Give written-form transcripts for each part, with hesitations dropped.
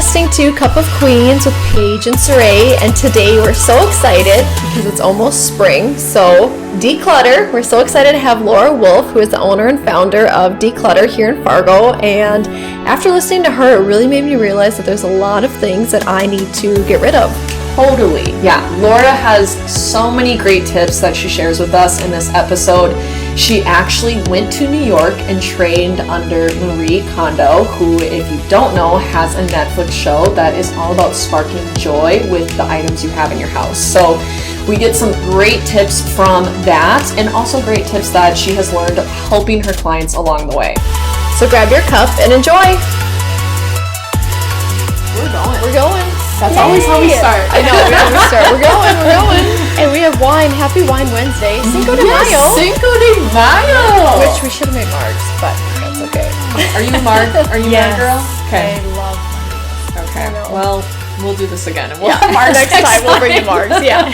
listening to Cup of Queens with Paige and Saray, and today we're so excited because it's almost spring. So, d.clutter, we're so excited to have Laura Wolf, who is the owner and founder of d.clutter here in Fargo. And after listening to her, it really made me realize that there's a lot of things that I need to get rid of. Totally. Yeah. Laura has so many great tips that she shares with us in this episode. She actually went to New York and trained under Marie Kondo, who, if you don't know, has a Netflix show that is all about sparking joy with the items you have in your house. So we get some great tips from that, and also great tips that she has learned helping her clients along the way. So grab your cup and enjoy. We're going. That's Yay. always how we start. I know, we always start. We're going. And we have wine. Happy Wine Wednesday. Cinco de Mayo. Cinco de Mayo. Which we should have made margs, but that's okay. Are you a marg? Are you Yes. a girl? Okay. I love margaritas. Okay. I know. Well, we'll do this again. And we'll Next time we'll bring you margs. Yeah.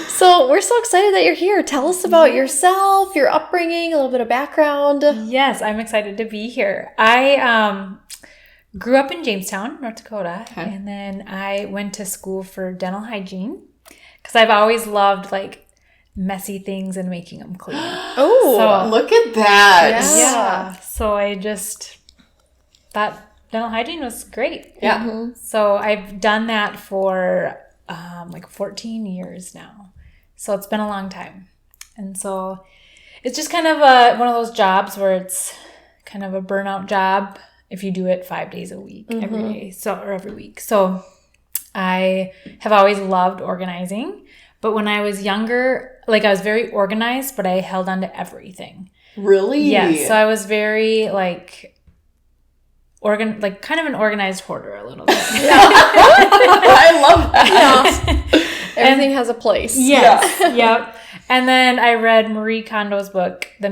So we're so excited that you're here. Tell us about yourself, your upbringing, a little bit of background. Yes, I'm excited to be here. I grew up in Jamestown, North Dakota, and then I went to school for dental hygiene because I've always loved like messy things and making them clean. Oh, Look at that. Yeah. So I just thought dental hygiene was great. Yeah. Mm-hmm. So I've done that for like 14 years now. So it's been a long time. And so it's just kind of one of those jobs where it's kind of a burnout job if you do it 5 days a week, every day, or every week. So I have always loved organizing. But when I was younger, like I was very organized, but I held on to everything. Really? Yeah. So I was very like kind of an organized hoarder a little bit. I love that. Everything has a place. Yes. Yep. And then I read Marie Kondo's book, The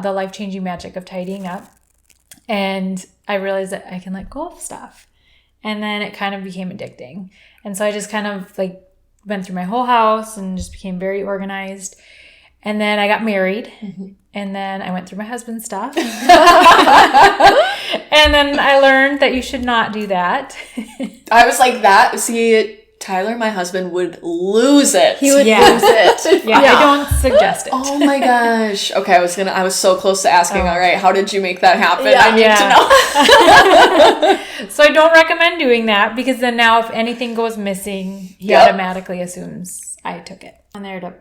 Life-Changing Magic of Tidying Up. And I realized that I can let go of stuff. And then it kind of became addicting. And so I just kind of like went through my whole house and just became very organized. And then I got married. And then I went through my husband's stuff. And then I learned that you should not do that. I was like that. See, Tyler, my husband, would lose it. He would lose it. Yeah, I don't suggest it. Oh my gosh. Okay, I was so close to asking, all right, how did you make that happen? Yeah. I need to know. So I don't recommend doing that because then now if anything goes missing, he automatically assumes I took it. I'm there to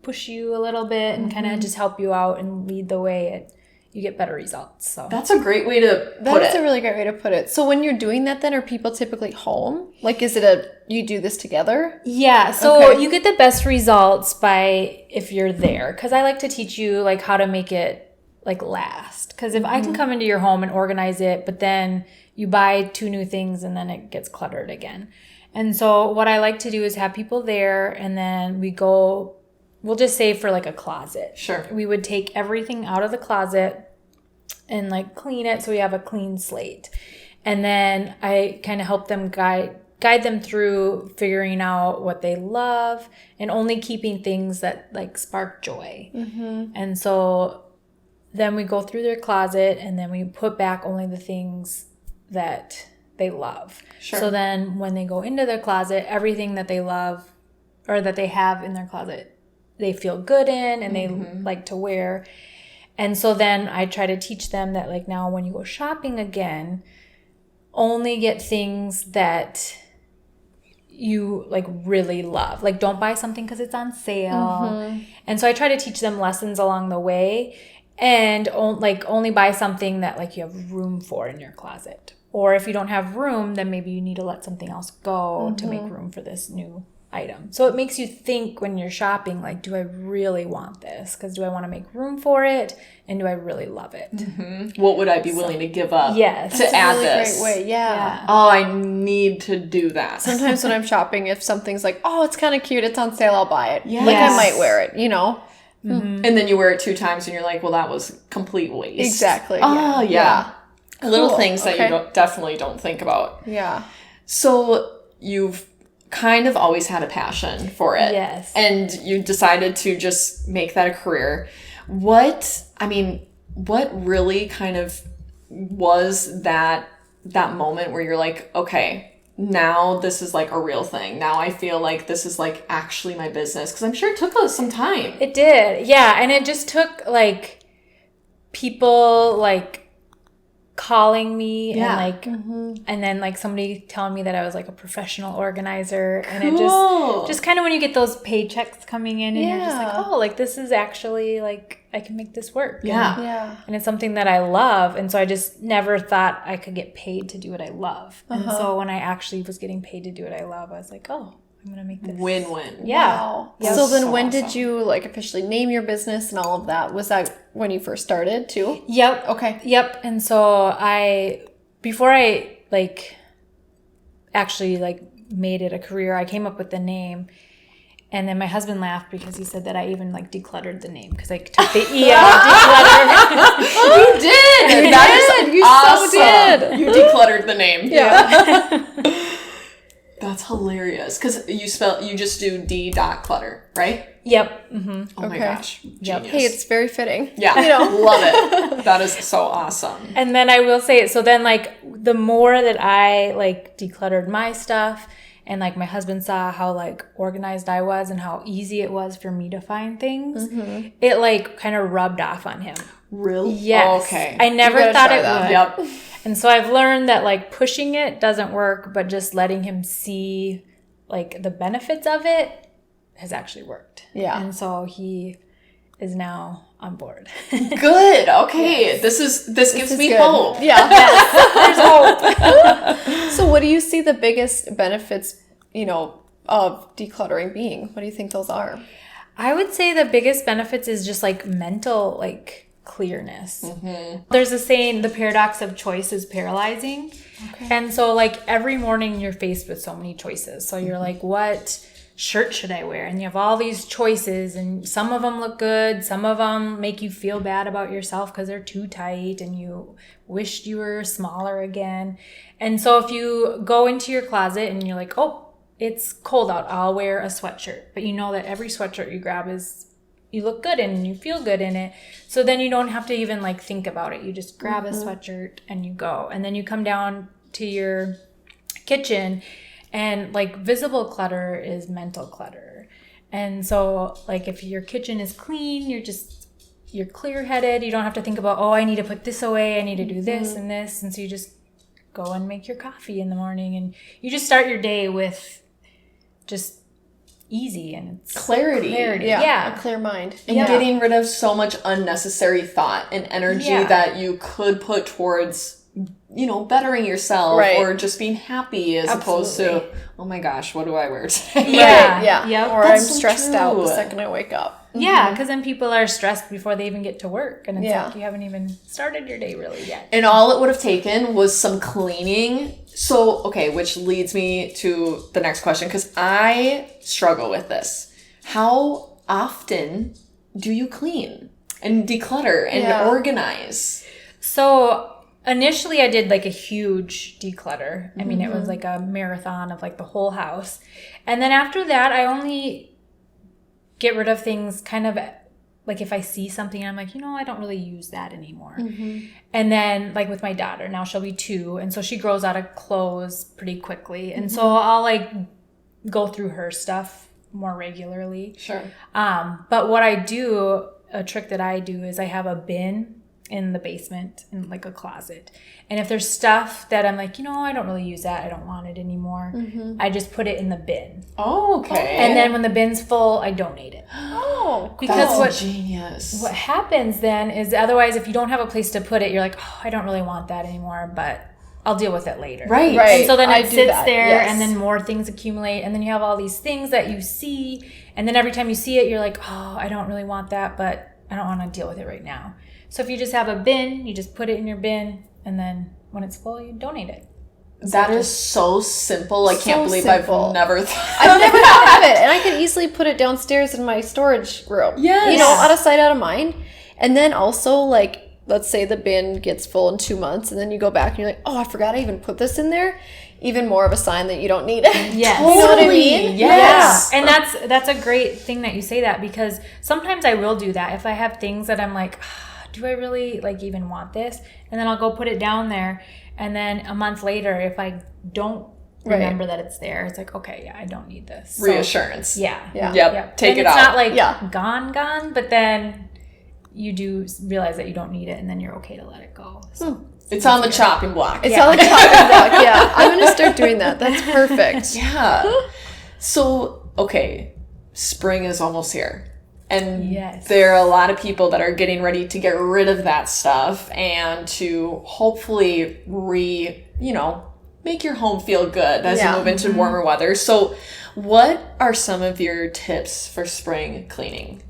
push you a little bit and kind of just help you out and lead the way. You get better results. So That's a great way to put That's it. a really great way to put it. So when you're doing that then, are people typically home? Like, is it you do this together? yeah, so Okay. you get the best results by if you're there because I like to teach you like how to make it like last. Because if I can come into your home and organize it, but then you buy 2 new things and then it gets cluttered again. And so what I like to do is have people there and then we'll just say for like a closet. Sure. We would take everything out of the closet and like clean it so we have a clean slate. And then I kind of help them guide them through figuring out what they love and only keeping things that like spark joy. And so then we go through their closet and then we put back only the things that they love. Sure. So then when they go into their closet, everything that they love or that they have in their closet, they feel good in and they like to wear. And so then I try to teach them that like now when you go shopping again, only get things that you like really love. Like don't buy something because it's on sale. And so I try to teach them lessons along the way and only buy something that like you have room for in your closet. Or if you don't have room, then maybe you need to let something else go to make room for this new item. So it makes you think when you're shopping, like, do I really want this? Because do I want to make room for it? And do I really love it? What would I be willing to give up Yes. to That's add a really this? great way. Yeah. Oh, I need to do that. Sometimes when I'm shopping, if something's like, oh, it's kind of cute, it's on sale, I'll buy it. Yes. Like I might wear it, you know? And then you wear it 2 times and you're like, well, that was complete waste. Exactly. Oh, yeah. Little Cool. things that Okay. you definitely don't think about. Yeah. So you've kind of always had a passion for it. Yes. And you decided to just make that a career. What really kind of was that that moment where you're like, okay, now this is like a real thing. Now I feel like this is like actually my business? Because I'm sure it took us some time. It did. Yeah. And it just took like people like calling me and like and then like somebody telling me that I was like a professional organizer, and it just kind of when you get those paychecks coming in and you're just like, oh, like this is actually like I can make this work. And it's something that I love, and so I just never thought I could get paid to do what I love. And so when I actually was getting paid to do what I love, I was like, oh, I'm gonna make this win-win. Yeah. Wow. Yep. So then when did you like officially name your business and all of that? Was that when you first started too? Yep. Okay. Yep. And so before I like actually like made it a career, I came up with the name, and then my husband laughed because he said that I even like decluttered the name because I took the E out of declutter. You did. That is You awesome. so did. You decluttered the name. Yeah. That's hilarious. Because you just do d.clutter, right? Yep. Mm-hmm. Oh my gosh. Genius. Hey, it's very fitting. Yeah. Love it. That is so awesome. And then I will say, so then like the more that I like decluttered my stuff, and like my husband saw how like organized I was and how easy it was for me to find things, it like kind of rubbed off on him. Really? Yes. Okay. I never gotta thought try it that. would. Yep. And so I've learned that like pushing it doesn't work, but just letting him see like the benefits of it has actually worked. Yeah. And so he is now on board. Good. Okay. This gives me good. hope. Yeah. There's hope. So what do you see the biggest benefits, of decluttering being? What do you think those are? I would say the biggest benefits is just like mental like clearness. There's a saying, the paradox of choice is paralyzing. Okay. And so like every morning you're faced with so many choices. So you're like, what shirt should I wear? And you have all these choices, and some of them look good. Some of them make you feel bad about yourself because they're too tight and you wished you were smaller again. And so if you go into your closet and you're like, oh, it's cold out, I'll wear a sweatshirt. But you know that every sweatshirt you grab you look good in and you feel good in it. So then you don't have to even like think about it. You just grab a sweatshirt and you go. And then you come down to your kitchen, and like visible clutter is mental clutter. And so like if your kitchen is clean, you're clear-headed. You don't have to think about, oh, I need to put this away. I need to do this and this. And so you just go and make your coffee in the morning, and you just start your day with just easy and it's Clarity. Yeah. A clear mind. And getting rid of so much unnecessary thought and energy that you could put towards, bettering yourself or just being happy as opposed to, oh my gosh, what do I wear today? Yeah. Or That's I'm so stressed out the true. second I wake up. Yeah, because then people are stressed before they even get to work. And it's Yeah. like you haven't even started your day really yet. And all it would have taken was some cleaning. So, okay, which leads me to the next question, because I struggle with this. How often do you clean and declutter and organize? So initially I did like a huge declutter. I mean, it was like a marathon of like the whole house. And then after that, I only get rid of things kind of like if I see something, I'm like, I don't really use that anymore. And then like with my daughter, now she'll be 2. And so she grows out of clothes pretty quickly. And so I'll like go through her stuff more regularly. Sure. But what I do, a trick that I do is I have a bin in the basement in like a closet. And if there's stuff that I'm like, I don't really use that, I don't want it anymore, I just put it in the bin. Oh, okay. And then when the bin's full, I donate it. Oh, Because That's genius. what happens then is otherwise if you don't have a place to put it, you're like, oh, I don't really want that anymore, but I'll deal with it later. Right. Right. And so then I it do sits that, there yes. and then more things accumulate, and then you have all these things that you see, and then every time you see it, you're like, oh, I don't really want that, but I don't want to deal with it right now. So if you just have a bin, you just put it in your bin, and then when it's full, you donate it. That is so simple. I can't believe simple. I've never thought. I've never thought of it, and I can easily put it downstairs in my storage room. Yes. Out of sight, out of mind. And then also, like, let's say the bin gets full in 2 months, and then you go back and you're like, oh, I forgot I even put this in there. Even more of a sign that you don't need it. Yes. You know what I mean? Yes. Yeah. And that's a great thing that you say that, because sometimes I will do that if I have things that I'm like, do I really like even want this? And then I'll go put it down there, And then a month later, if I don't remember that it's there, it's like, okay, yeah, I don't need this. So, Reassurance. Yeah. Yep. Take and it it's out. not like gone, but then you do realize that you don't need it, and then you're okay to let it go. So. It's on the chopping block. It's on the chopping block. Yeah, I'm gonna start doing that. That's perfect. Yeah. So, okay, spring is almost here. And there are a lot of people that are getting ready to get rid of that stuff and to hopefully make your home feel good as you move into warmer weather. So what are some of your tips for spring cleaning?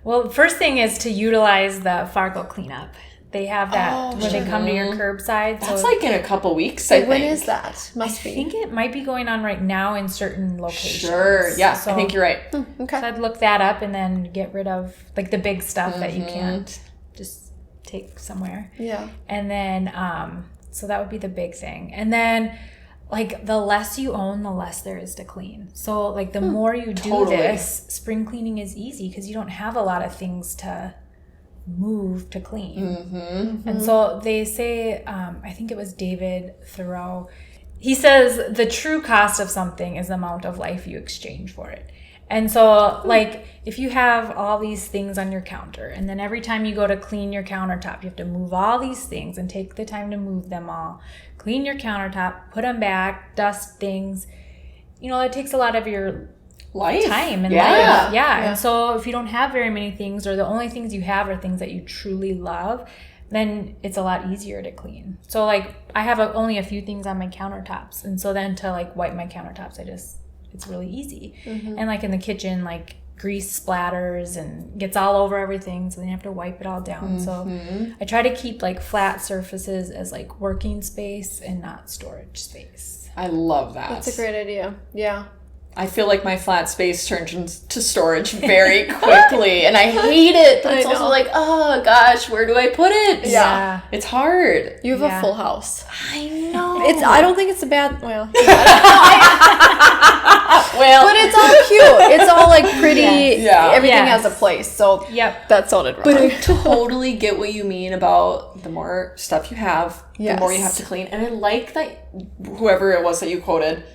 Well, the first thing is to utilize the Fargo cleanup. They have that where they come to your curbside. That's like in a couple weeks, I think. When is that? I think it might be going on right now in certain locations. Sure, yeah, so, I think you're right. Okay. So I'd look that up and then get rid of like the big stuff that you can't just take somewhere. Yeah. And then, so that would be the big thing. And then like the less you own, the less there is to clean. So like the more you do this, spring cleaning is easy because you don't have a lot of things to move to clean. And so they say, I think it was David Thoreau, he says the true cost of something is the amount of life you exchange for it. And so like if you have all these things on your counter and then every time you go to clean your countertop, you have to move all these things and take the time to move them all, clean your countertop, put them back, dust things, it takes a lot of your time and life. And so if you don't have very many things or the only things you have are things that you truly love, then it's a lot easier to clean. So like I have only a few things on my countertops, and so then to like wipe my countertops, it's really easy. And like in the kitchen, like grease splatters and gets all over everything, so then you have to wipe it all down. So I try to keep like flat surfaces as like working space and not storage space. I love that. That's a great idea. Yeah. I feel like my flat space turns into storage very quickly, and I hate it. But it's also like, oh gosh, where do I put it? Yeah. It's hard. You have a full house. I know. I don't think it's a bad, well, but it's all cute. It's all like pretty. Yeah. Everything has a place. So that sounded wrong. But I totally get what you mean about the more stuff you have, the more you have to clean. And I like that whoever it was that you quoted,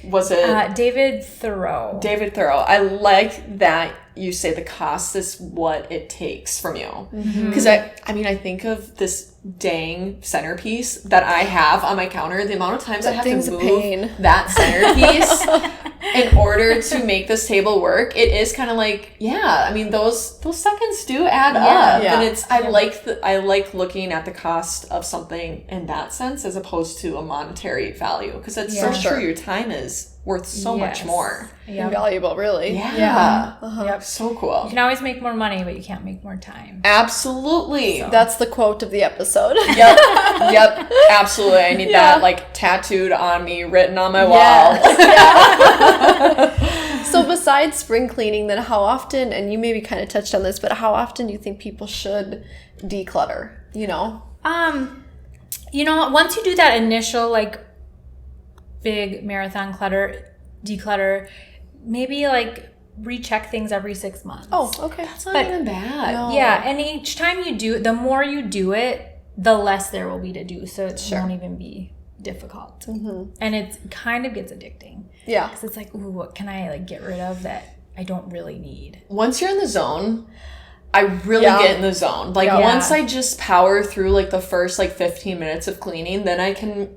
was it David Thoreau? David Thoreau. I like that you say the cost is what it takes from you. Because I think of this dang centerpiece that I have on my counter. The amount of times I have to move that centerpiece in order to make this table work, it is kind of like, those seconds do add up. And it's I like looking at the cost of something in that sense as opposed to a monetary value, because it's so true. Your time is worth so much more. Invaluable, really. So cool. You can always make more money, but you can't make more time. Absolutely. So. That's the quote of the episode. Yep. Absolutely. I need that like tattooed on me, written on my wall. So besides spring cleaning, then how often, and you maybe kind of touched on this, but how often do you think people should declutter? Once you do that initial like big marathon declutter, maybe like recheck things every 6 months. Oh, okay. That's not even bad. No. Yeah, and each time you do it, the more you do it, the less there will be to do. So it won't even be difficult. And it kind of gets addicting. Yeah. Because it's like, ooh, what can I like get rid of that I don't really need? Once you're in the zone, I really get in the zone. Like once I just power through like the first like 15 minutes of cleaning, then I can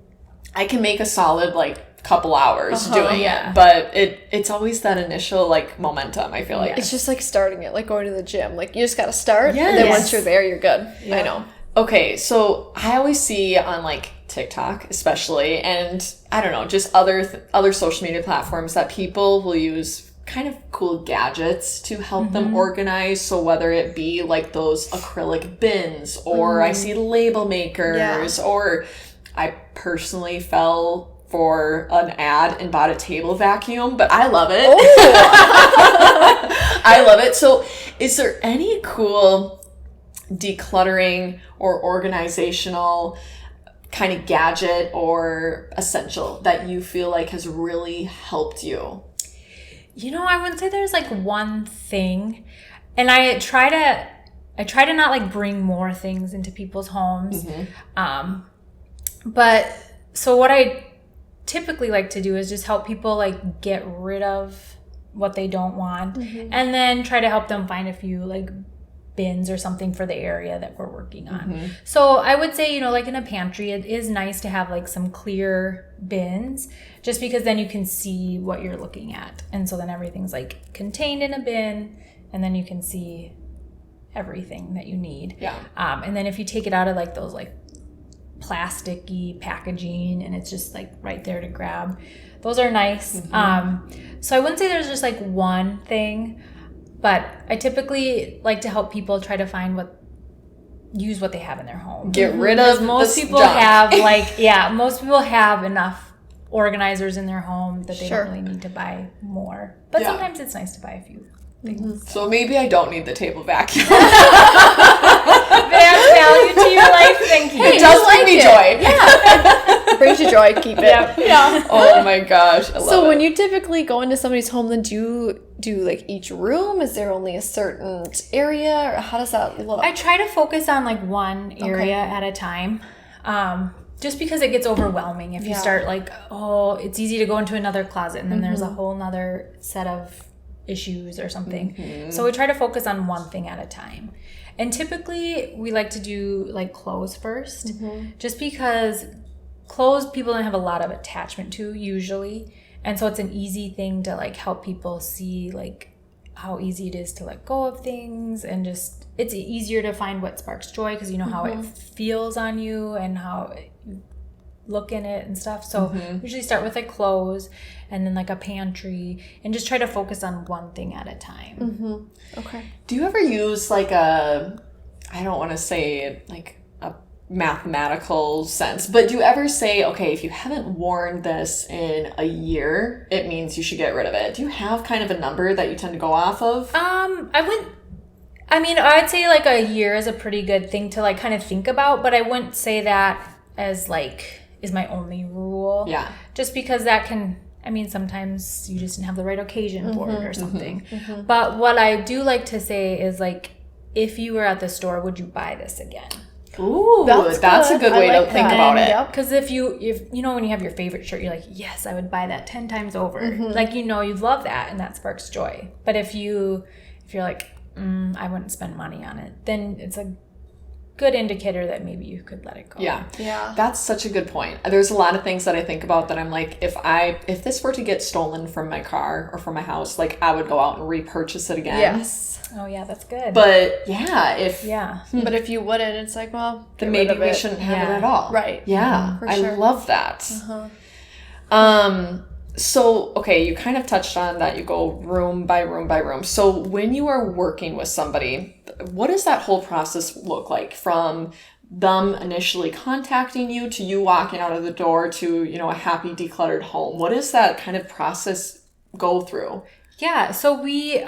make a solid like couple hours doing it, but it's always that initial like momentum. I feel like it's just like starting it, like going to the gym. Like you just got to start, and then once you're there, you're good. I know. Okay, so I always see on like TikTok, especially, and I don't know, just other social media platforms that people will use kind of cool gadgets to help them organize. So whether it be like those acrylic bins, or I see label makers, or I personally fell for an ad and bought a table vacuum, but I love it. I love it. So is there any cool decluttering or organizational kind of gadget or essential that you feel like has really helped you? I wouldn't say there's like one thing. And I try to not like bring more things into people's homes. But so what I typically like to do is just help people like get rid of what they don't want, and then try to help them find a few like bins or something for the area that we're working on. So I would say, you know, like in a pantry, it is nice to have like some clear bins, just because then you can see what you're looking at. And so then everything's like contained in a bin, and then you can see everything that you need. Yeah. And then if you take it out of like those like plasticky packaging and it's just like right there to grab, those are nice. So I wouldn't say there's just like one thing, but I typically like to help people try to find use what they have in their home. Get rid of most this people junk. have like, most people have enough organizers in their home that they don't really need to buy more. But sometimes it's nice to buy a few things. So maybe I don't need the table vacuum. If it adds value to your life, then keep it. It does bring me joy. Yeah. Brings you joy, keep it. Yeah. Oh my gosh, I love So it. when you typically go into somebody's home, then do you do like each room? Is there only a certain area, or how does that look? I try to focus on like one area at a time. Just because it gets overwhelming if you start like, it's easy to go into another closet and then there's a whole nother set of issues or something. So we try to focus on one thing at a time. And typically we like to do like clothes first, just because clothes people don't have a lot of attachment to usually. And so it's an easy thing to like help people see like how easy it is to let go of things, and just it's easier to find what sparks joy because you know how it feels on you and how you look in it and stuff. So usually start with like clothes and then like a pantry, and just try to focus on one thing at a time. Okay. Do you ever use like I don't want to say like a mathematical sense, but do you ever say, okay, if you haven't worn this in a year, it means you should get rid of it? Do you have kind of a number that you tend to go off of? I'd say like a year is a pretty good thing to like kind of think about, but I wouldn't say that as like is my only rule. Yeah. Just because that can, sometimes you just didn't have the right occasion for it or something. But what I do like to say is like, if you were at the store, would you buy this again? Ooh, that's a good way to think about it. Because if you know, when you have your favorite shirt, you're like, yes, I would buy that 10 times over. Like, you know, you love that and that sparks joy. But if you're like, I wouldn't spend money on it, then it's a good indicator that maybe you could let it go. Yeah. That's such a good point. There's a lot of things that I think about that I'm like, if this were to get stolen from my car or from my house, like I would go out and repurchase it again. Yes. Oh yeah, that's good. But but if you wouldn't, it's like, well, then maybe we shouldn't have it at all. Right. Yeah. For I sure. love that. So, okay, you kind of touched on that. You go room by room by room. So when you are working with somebody, what does that whole process look like, from them initially contacting you to you walking out of the door to, you know, a happy decluttered home? What does that kind of process go through? Yeah, so we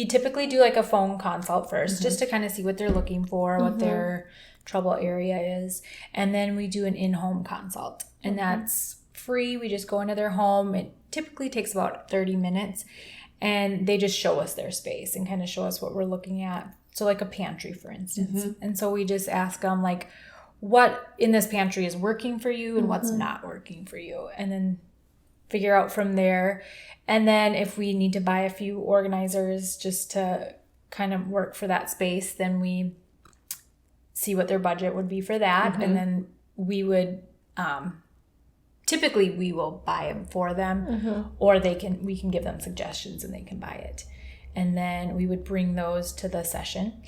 typically do like a phone consult first, just to kind of see what they're looking for, what their trouble area is. And then we do an in-home consult, and that's free. We just go into their home. It typically takes about 30 minutes, and they just show us their space and kind of show us what we're looking at. So like a pantry, for instance. And so we just ask them like, what in this pantry is working for you and what's not working for you, and then figure out from there. And then if we need to buy a few organizers just to kind of work for that space, then we see what their budget would be for that. And then we would, typically we will buy them for them, or we can give them suggestions and they can buy it. And then we would bring those to the session.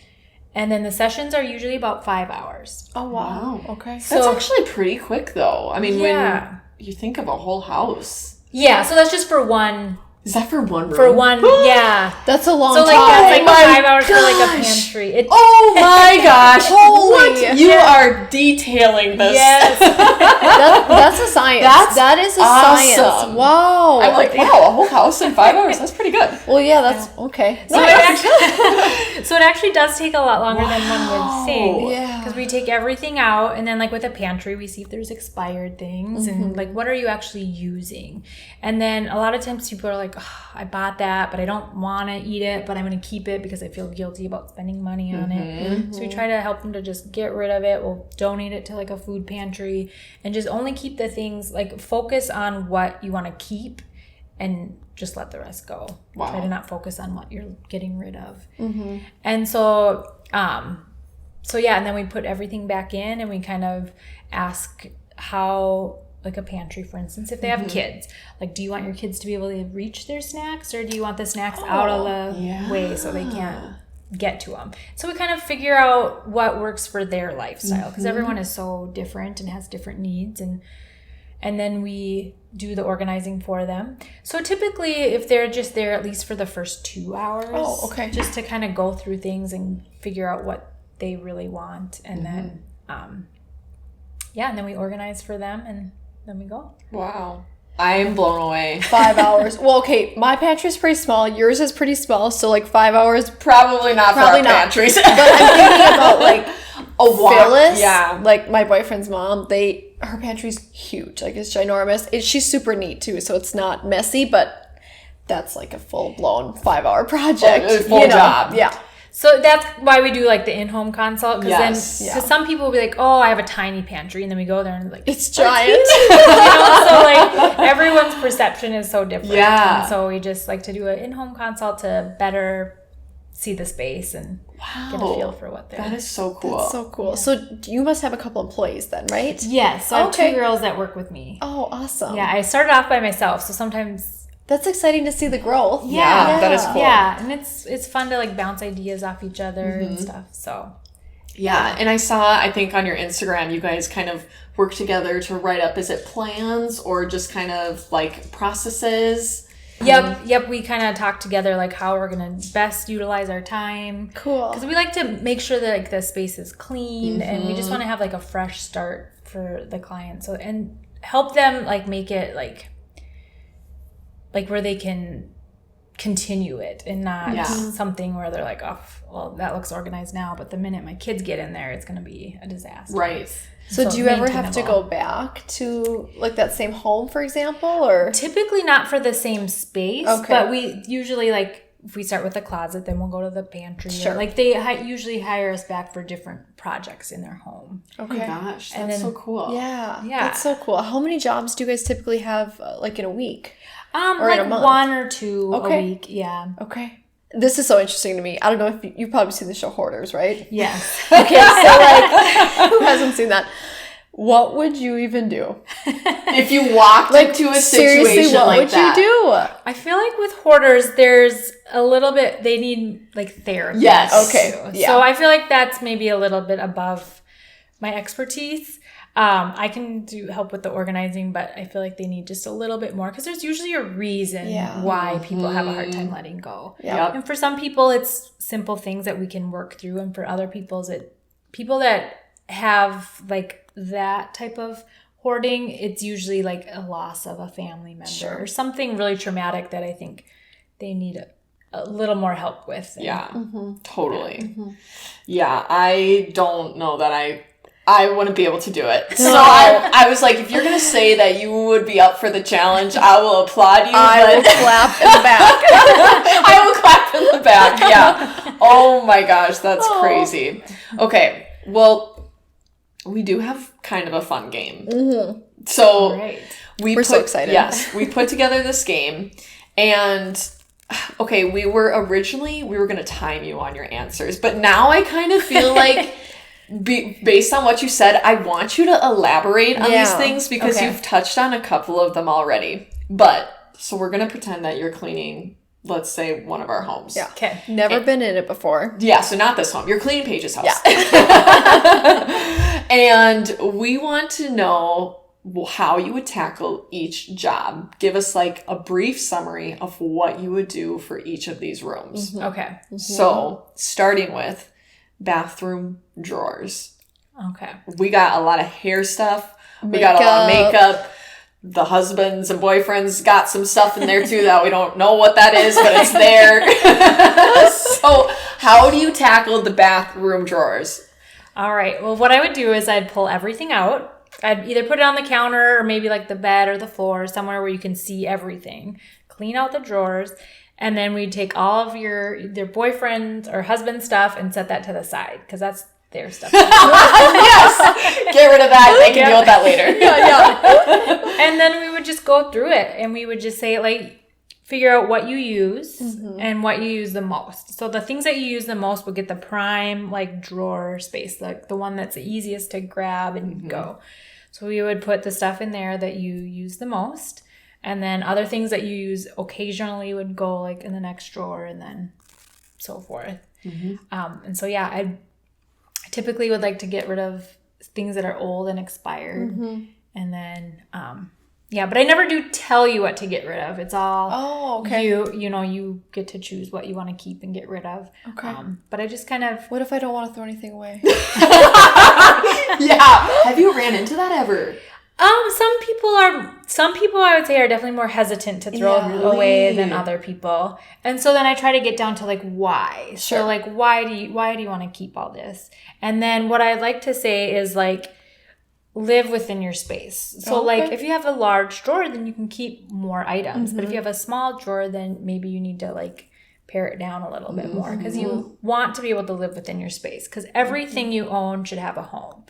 And then the sessions are usually about 5 hours. Oh, wow. Okay. That's actually pretty quick, though. I mean, when you think of a whole house. Yeah, so that's just for one. Is that for one room? For one, yeah. That's a long So like time. that's like 5 hours for like a pantry. Oh my gosh. Holy. What? You are detailing this. Yes. That's a science. That is a awesome. science. Wow. Wow. I'm like, wow, a whole house in 5 hours. That's pretty good. Well, yeah, that's okay. So, it actually does take a lot longer than one would think. Yeah. Because we take everything out, and then like with a pantry, we see if there's expired things and like what are you actually using. And then a lot of times people are like, oh, I bought that, but I don't want to eat it, but I'm going to keep it because I feel guilty about spending money on it. So we try to help them to just get rid of it. We'll donate it to like a food pantry and just only keep the things, like focus on what you want to keep and just let the rest go. Wow. Try to not focus on what you're getting rid of. And so yeah, and then we put everything back in and we kind of ask how, like a pantry, for instance, if they have kids, like, do you want your kids to be able to reach their snacks, or do you want the snacks out of the way so they can't get to them? So we kind of figure out what works for their lifestyle, because everyone is so different and has different needs, and then we do the organizing for them. So typically, if they're just there at least for the first 2 hours, just to kind of go through things and figure out what they really want, and then and then we organize for them, and then we go. Wow. I am blown away. 5 hours. Well, okay, my pantry is pretty small. Yours is pretty small, so like 5 hours. Probably not for our pantries. But I'm thinking about like Phyllis. Yeah. Like my boyfriend's mom, her pantry's huge. Like it's ginormous. She's super neat too, so it's not messy, but that's like a full-blown 5-hour project. Full job. Yeah. So that's why we do like the in-home consult, because some people will be like, oh, I have a tiny pantry, and then we go there and like, it's giant. So like everyone's perception is so different. Yeah. And so we just like to do an in-home consult to better see the space and get a feel for what they're. That is so cool. That's so cool. Yeah. So you must have a couple employees then, right? Yes. So I have 2 girls that work with me. Oh, awesome. Yeah, I started off by myself, so sometimes. That's exciting to see the growth. Yeah, that is cool. Yeah, and it's fun to like bounce ideas off each other and stuff. So yeah, and I think on your Instagram you guys kind of work together to write up, is it plans or just kind of like processes? Yep. We kind of talk together like how we're gonna best utilize our time. Cool. Because we like to make sure that like the space is clean, and we just want to have like a fresh start for the client. So and help them like make it like where they can continue it and not something where they're like, oh, well, that looks organized now, but the minute my kids get in there, it's going to be a disaster. Right. So do you ever have to go back to like that same home, for example, or? Typically not for the same space, but we usually like, if we start with the closet, then we'll go to the pantry. Sure. Like they usually hire us back for different projects in their home. Okay. Oh my gosh, that's so cool. Yeah. That's so cool. How many jobs do you guys typically have like in a week? Or like 1 or 2 a week. Yeah. Okay. This is so interesting to me. I don't know if you've probably seen the show Hoarders, right? Yes. Okay, so like, who hasn't seen that? What would you even do if you walked into a situation seriously, what like would that? you do? I feel like with hoarders, there's a little bit, they need like therapy. Yes. Okay. Yeah. So I feel like that's maybe a little bit above my expertise. I can help with the organizing, but I feel like they need just a little bit more, because there's usually a reason why people have a hard time letting go. Yeah. And for some people, it's simple things that we can work through, and for other people that have like that type of hoarding, it's usually like a loss of a family member or something really traumatic that I think they need a little more help with. Yeah, totally. Yeah, I don't know that I wouldn't be able to do it. So I was like, if you're going to say that you would be up for the challenge, I will applaud you. I will clap in the back. I will clap in the back, yeah. Oh my gosh, that's crazy. Okay, well, we do have kind of a fun game. So we're so excited. Yes, we put together this game, and okay, we were going to time you on your answers, but now I kind of feel like based on what you said, I want you to elaborate on these things, because you've touched on a couple of them already. But so we're going to pretend that you're cleaning, let's say, one of our homes. Yeah. Okay. Never been in it before. Yeah, so not this home. You're cleaning Paige's house. Yeah. And we want to know how you would tackle each job. Give us like a brief summary of what you would do for each of these rooms. Okay. So starting with bathroom drawers. Okay. We got a lot of hair stuff. We got a lot of makeup. the husbands and boyfriends got some stuff in there too that we don't know what that is, but it's there. So how do you tackle the bathroom drawers? All right. Well, what I would do is I'd pull everything out. I'd either put it on the counter or maybe like the bed or the floor, somewhere where you can see everything. Clean out the drawers. And then we'd take all of their boyfriend or husband stuff and set that to the side because that's their stuff. Yes. Get rid of that. They can deal with that later. Yeah. And then we would just go through it and we would just say, like, figure out what you use and what you use the most. So the things that you use the most will get the prime, like, drawer space, like the one that's the easiest to grab and go. So we would put the stuff in there that you use the most. And then other things that you use occasionally would go, like, in the next drawer and then so forth. And so, yeah, I typically would like to get rid of things that are old and expired. And then, but I never do tell you what to get rid of. It's all you get to choose what you want to keep and get rid of. Okay. But I just kind of... What if I don't want to throw anything away? Yeah. Have you ran into that ever? Some people I would say are definitely more hesitant to throw away than other people. And so then I try to get down to like why. Sure. So like why do you want to keep all this? And then what I'd like to say is like live within your space. So like if you have a large drawer, then you can keep more items. But if you have a small drawer, then maybe you need to like pare it down a little bit more because you want to be able to live within your space because everything you own should have a home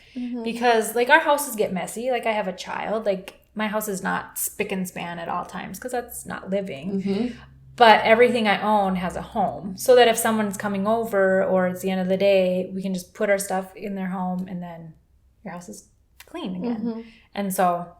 because like our houses get messy. Like I have a child, like my house is not spick and span at all times because that's not living. But everything I own has a home so that if someone's coming over or it's the end of the day, we can just put our stuff in their home and then your house is clean again. And so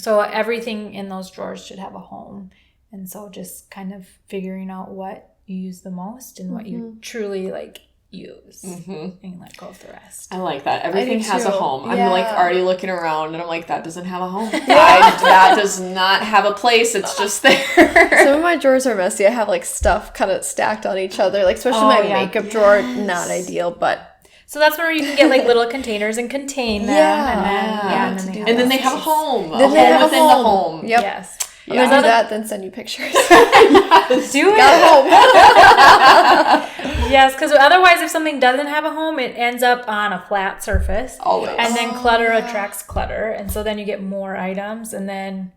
everything in those drawers should have a home. And so just kind of figuring out what you use the most and what you truly like use and let go of the rest. I like that. Everything has a home. I'm like already looking around and I'm like, that doesn't have a home. That does not have a place. It's just there. Some of my drawers are messy. I have like stuff kind of stacked on each other, like especially my makeup drawer. Not ideal, but so that's where you can get like little containers and contain them. And then they have a home. A home within the home. Yep. Yes. I'm gonna do that, then send you pictures. Do it. Got a home. Yes, because otherwise, if something doesn't have a home, it ends up on a flat surface. Always. And then clutter attracts clutter, and so then you get more items, and then.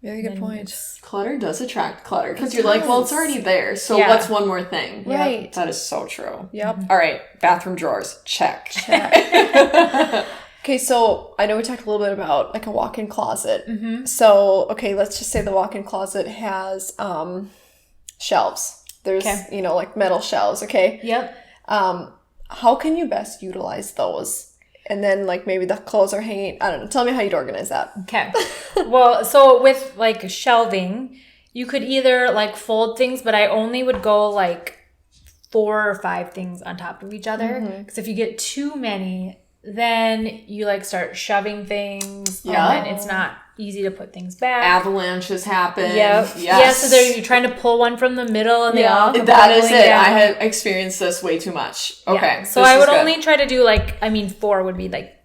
Very good point. Clutter does attract clutter because you're like, well, it's already there. So what's one more thing? Right. That is so true. Yep. All right. Bathroom drawers. Check. Okay, so I know we talked a little bit about like a walk-in closet. So, okay, let's just say the walk-in closet has shelves. There's, like metal shelves, okay? Yep. How can you best utilize those? And then like maybe the clothes are hanging. I don't know. Tell me how you'd organize that. Okay. Well, so with like shelving, you could either like fold things, but I only would go like 4 or 5 things on top of each other. Because if you get too many, then you like start shoving things and then it's not easy to put things back. Avalanches happen. Yep. Yes. Yeah, so you're trying to pull one from the middle and they all come that is it. down. I have experienced this way too much. Okay. Yeah. So I would only try to do 4 would be like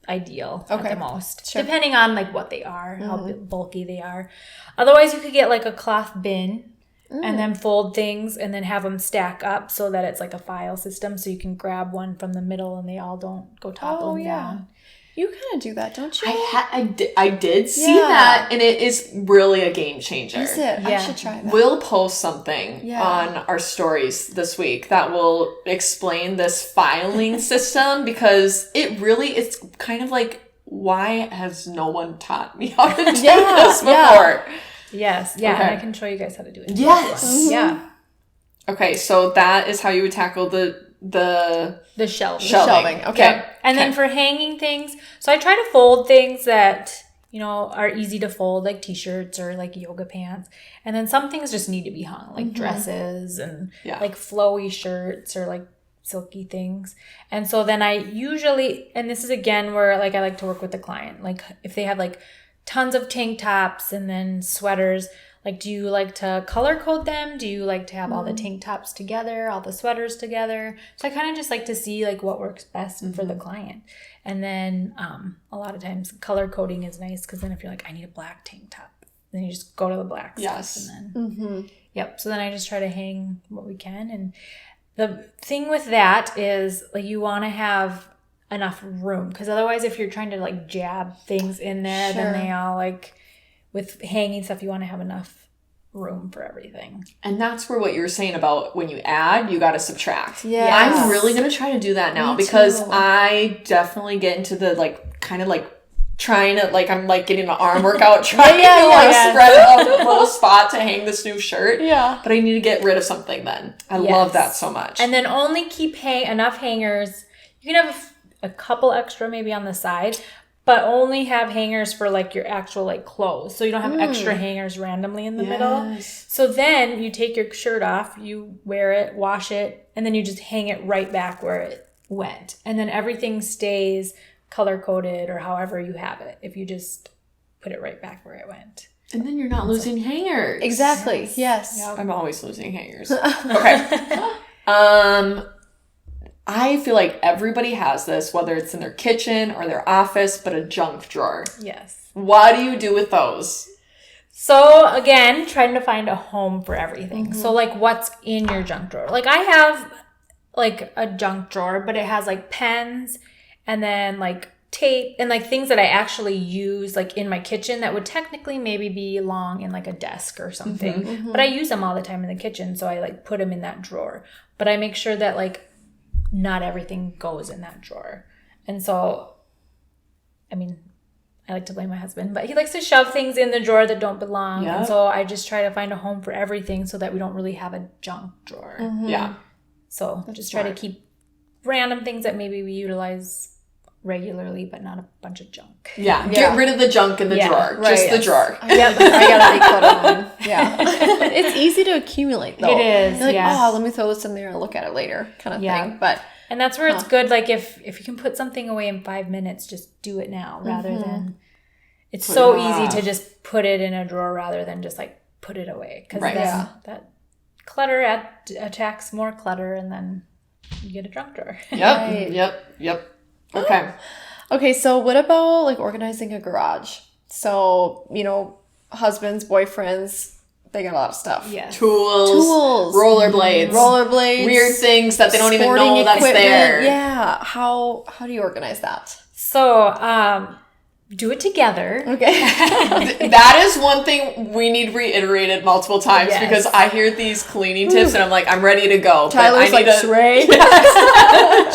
ideal at the most. Sure. Depending on like what they are, how bulky they are. Otherwise you could get like a cloth bin. And then fold things and then have them stack up so that it's like a file system so you can grab one from the middle and they all don't go toppling down. You kind of do that, don't you? I did see that, and it is really a game changer. Is it? Yeah. I should try that. We'll post something on our stories this week that will explain this filing system because it's kind of like, why has no one taught me how to do this before? Yes. Yeah. Okay. And I can show you guys how to do it. Yes. Yeah. Okay. So that is how you would tackle the shelving. Okay. Yep. And then for hanging things, so I try to fold things that, are easy to fold, like t-shirts or like yoga pants. And then some things just need to be hung, like dresses and like flowy shirts or like silky things. And so then I usually, and this is again where like I like to work with the client, like if they have like tons of tank tops and then sweaters. Like, do you like to color code them? Do you like to have all the tank tops together, all the sweaters together? So I kind of just like to see like what works best for the client. And then a lot of times color coding is nice because then if you're like, I need a black tank top, then you just go to the black stuff. And then, yep. So then I just try to hang what we can. And the thing with that is like you want to have enough room because otherwise if you're trying to like jab things in there, then they all like... With hanging stuff, you want to have enough room for everything. And that's where what you were saying about when you add, you got to subtract. Yeah. I'm really going to try to do that now because I definitely get into the like, kind of like trying to, like, I'm like getting an arm workout, trying to like spread a little spot to hang this new shirt. Yeah. But I need to get rid of something then. I love that so much. And then only keep enough hangers. You can have a couple extra maybe on the side, but only have hangers for like your actual like clothes. So you don't have extra hangers randomly in the middle. So then you take your shirt off, you wear it, wash it, and then you just hang it right back where it went. And then everything stays color coded or however you have it if you just put it right back where it went. And then you're not losing hangers. Exactly. Yes. Yep. I'm always losing hangers. Okay. I feel like everybody has this, whether it's in their kitchen or their office, but a junk drawer. Yes. What do you do with those? So again, trying to find a home for everything. So like what's in your junk drawer? Like I have like a junk drawer, but it has like pens and then like tape and like things that I actually use like in my kitchen that would technically maybe belong in like a desk or something. But I use them all the time in the kitchen. So I like put them in that drawer. But I make sure that like not everything goes in that drawer. And so, I mean, I like to blame my husband, but he likes to shove things in the drawer that don't belong. Yep. And so I just try to find a home for everything so that we don't really have a junk drawer. Yeah. So just try to keep random things that maybe we utilize regularly, but not a bunch of junk. Yeah. Get rid of the junk in the drawer. Right, just the drawer. Yep. I gotta declutter mine. Yeah. It's easy to accumulate though. It is. You're like, oh, let me throw this in there and look at it later kind of thing. But and that's where it's good. Like if you can put something away in 5 minutes, just do it now rather than it's so easy to just put it in a drawer rather than just like put it away. Because then that clutter attacks more clutter and then you get a junk drawer. Yep. Okay. Okay, so what about like organizing a garage? So, you know, husbands, boyfriends, they got a lot of stuff. Yeah. Tools. Rollerblades. Weird things that they don't even know that's there. Yeah. How do you organize that? So, do it together. Okay. That is one thing we need reiterated multiple times because I hear these cleaning tips and I'm like, I'm ready to go. Tyler's but I need like, Sheree.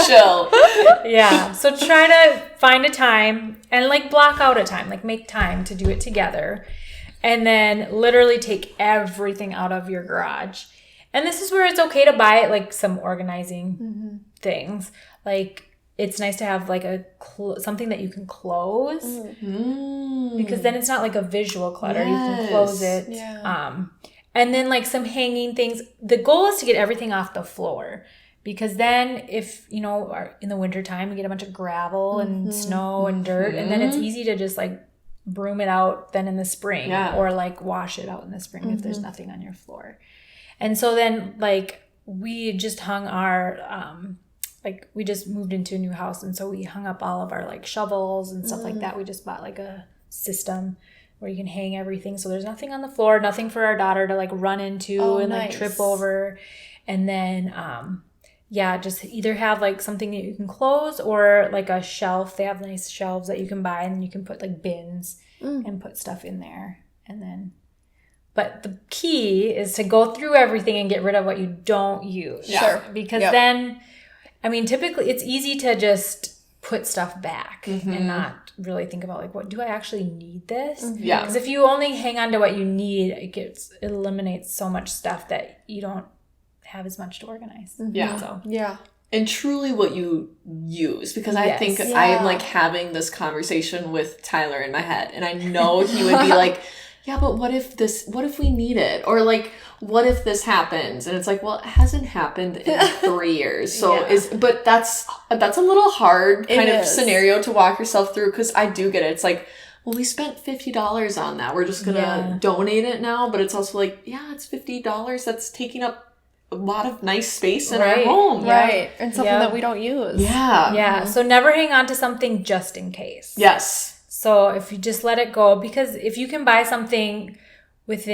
chill. Yeah. So try to find a time and like block out a time, like make time to do it together. And then literally take everything out of your garage. And this is where it's okay to buy like some organizing things. Like it's nice to have like something that you can close because then it's not like a visual clutter. You can close it. Yeah. And then like some hanging things. The goal is to get everything off the floor because then if, you know, in the wintertime, you get a bunch of gravel and snow and dirt and then it's easy to just like broom it out then in the spring or like wash it out in the spring if there's nothing on your floor. And so then like we just hung our like we just moved into a new house and so we hung up all of our like shovels and stuff like that. We just bought like a system where you can hang everything so there's nothing on the floor, nothing for our daughter to like run into like trip over. And then just either have like something that you can close or like a shelf. They have nice shelves that you can buy and you can put like bins and put stuff in there. And then but the key is to go through everything and get rid of what you don't use. Sure. Because then I mean, typically it's easy to just put stuff back and not really think about like, what do I actually need this? Yeah. Because if you only hang on to what you need, it eliminates so much stuff that you don't have as much to organize. Yeah. So. Yeah. And truly what you use, because I think I am like having this conversation with Tyler in my head and I know he would be like, yeah, but what if we need it? Or like, what if this happens? And it's like, well, it hasn't happened in 3 years. So but that's a little hard kind of scenario to walk yourself through because I do get it. It's like, well, we spent $50 on that. We're just going to donate it now. But it's also like, yeah, it's $50 that's taking up a lot of nice space in our home. Right. And something that we don't use. Yeah. Yeah. So never hang on to something just in case. Yes. So if you just let it go, because if you can buy something if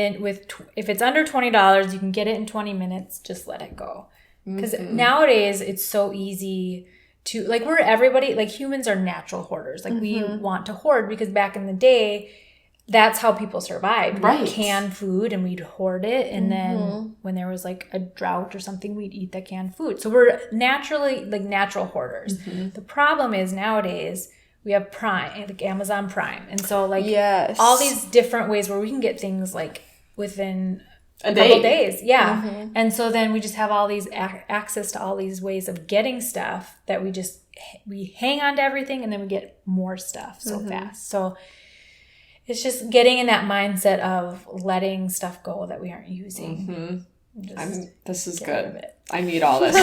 it's under $20, you can get it in 20 minutes, just let it go. Because nowadays it's so easy to, like, everybody, like, humans are natural hoarders. Like, we want to hoard because back in the day, that's how people survived. Right. We'd can food and we'd hoard it. And then when there was like a drought or something, we'd eat the canned food. So we're naturally like natural hoarders. The problem is nowadays we have Prime, like Amazon Prime. And so like all these different ways where we can get things like within a couple days. Yeah. And so then we just have all these access to all these ways of getting stuff that we hang on to everything and then we get more stuff so fast. So it's just getting in that mindset of letting stuff go that we aren't using. This is good. I need all this.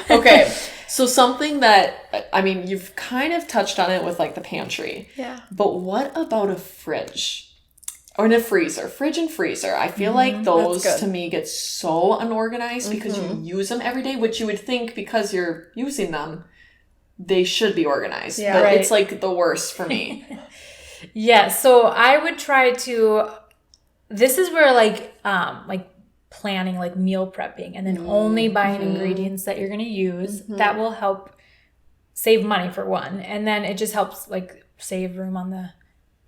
Okay. So something that, I mean, you've kind of touched on it with like the pantry. Yeah. But what about a fridge? Or in a freezer? Fridge and freezer. I feel like those to me get so unorganized because you use them every day, which you would think because you're using them, they should be organized. Yeah. But it's like the worst for me. Yeah, so I would try to, this is where like planning, like meal prepping, and then only buying ingredients that you're going to use. That will help save money for one. And then it just helps like save room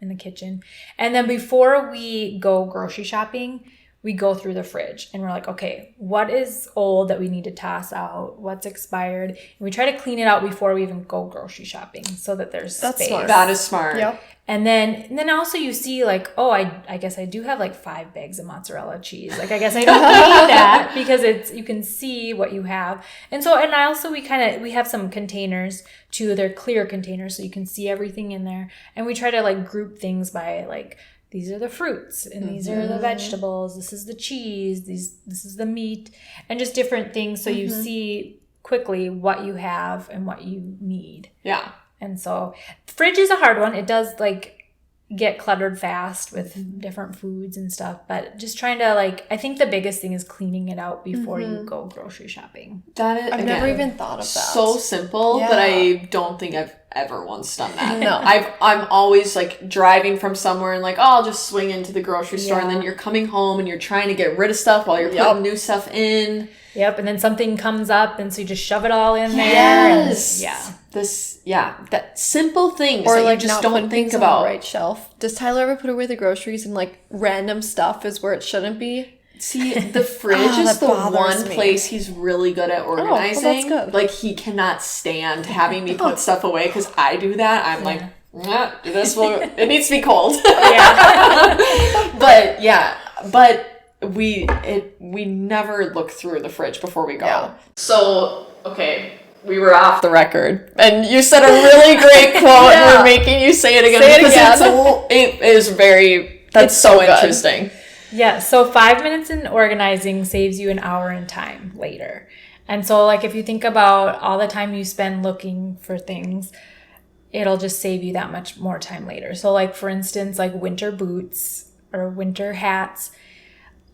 in the kitchen. And then before we go grocery shopping, we go through the fridge and we're like, okay, what is old that we need to toss out? What's expired? And we try to clean it out before we even go grocery shopping so that there's space. Smart. That is smart. Yep. And then also you see like, oh, I guess I do have like 5 bags of mozzarella cheese. Like, I guess I don't need that because you can see what you have. And so, and I also, we have some containers too. They're clear containers so you can see everything in there. And we try to like group things by like, these are the fruits and these are the vegetables. This is the cheese. This is the meat, and just different things. So you see quickly what you have and what you need. Yeah. And so fridge is a hard one. It does like get cluttered fast with different foods and stuff, but just trying to like, I think the biggest thing is cleaning it out before you go grocery shopping. That is, I've never even thought of that. So simple, but I don't think I've ever once done that. No. I'm always like driving from somewhere and like, oh, I'll just swing into the grocery store, and then you're coming home and you're trying to get rid of stuff while you're putting new stuff in. Yep, and then something comes up, and so you just shove it all in there. Yes. And, that simple things or that like you just not don't putting think things about. on the right shelf. Does Tyler ever put away the groceries and like random stuff is where it shouldn't be? See, the fridge is the one place he's really good at organizing. Well, that's good. Like, he cannot stand having me put stuff away because I do that. I'm like, it needs to be cold. But we never look through the fridge before we go. Yeah. So, okay, we were off the record, and you said a really great quote, and we're making you say it again it is very, that's so interesting. Yeah, so 5 minutes in organizing saves you an hour in time later. And so like if you think about all the time you spend looking for things, it'll just save you that much more time later. So like for instance, like winter boots or winter hats,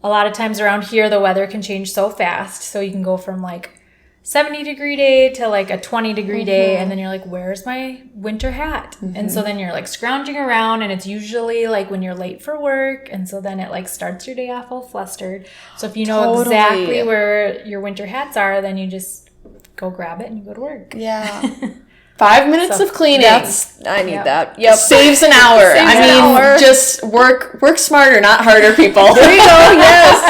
a lot of times around here the weather can change so fast. So you can go from like 70-degree day to like a 20-degree day, and then you're like, where's my winter hat? And so then you're like scrounging around, and it's usually like when you're late for work, and so then it like starts your day off all flustered. So if you know exactly where your winter hats are, then you just go grab it and you go to work. Yeah. 5 minutes of cleaning. I need that. Yep. Saves an hour. Just work smarter, not harder, people. There you go. Yes.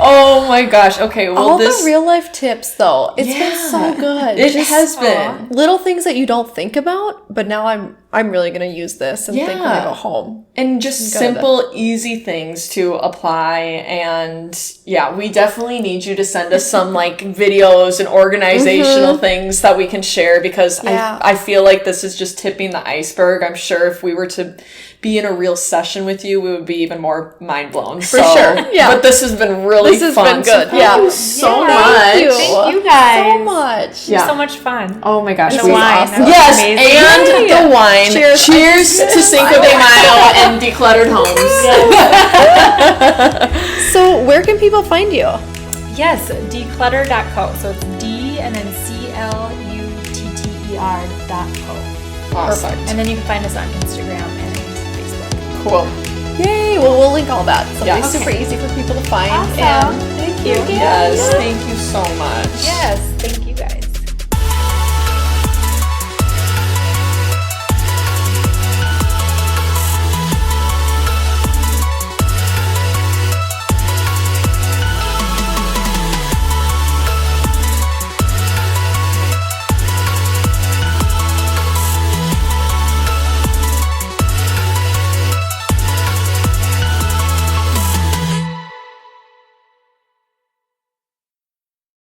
Oh my gosh. Okay. Well, all the real life tips, though, it's been so good. It has been little things that you don't think about, but now I'm really going to use this and think when I go home. And just simple, easy things to apply. And yeah, we definitely need you to send us some like videos and organizational things that we can share, because I feel like this is just tipping the iceberg. I'm sure if we were to be in a real session with you, we would be even more mind blown. For sure. Yeah. But this has been really fun. This has been good. So thank you so much. Thank you guys. So much. It was so much fun. Oh my gosh. The wine. Awesome. Yes, amazing. and the wine. Cheers to Cinco de Mayo and decluttered homes. So where can people find you? Yes, d.clutter.co. So it's D and then CLUTTER.co. Awesome. And then you can find us on Instagram and Facebook. Cool. Yay! Well, we'll link all that. So Yes. it's super easy for people to find. Awesome. And thank you again. Yes, thank you so much. Yes, thank you guys.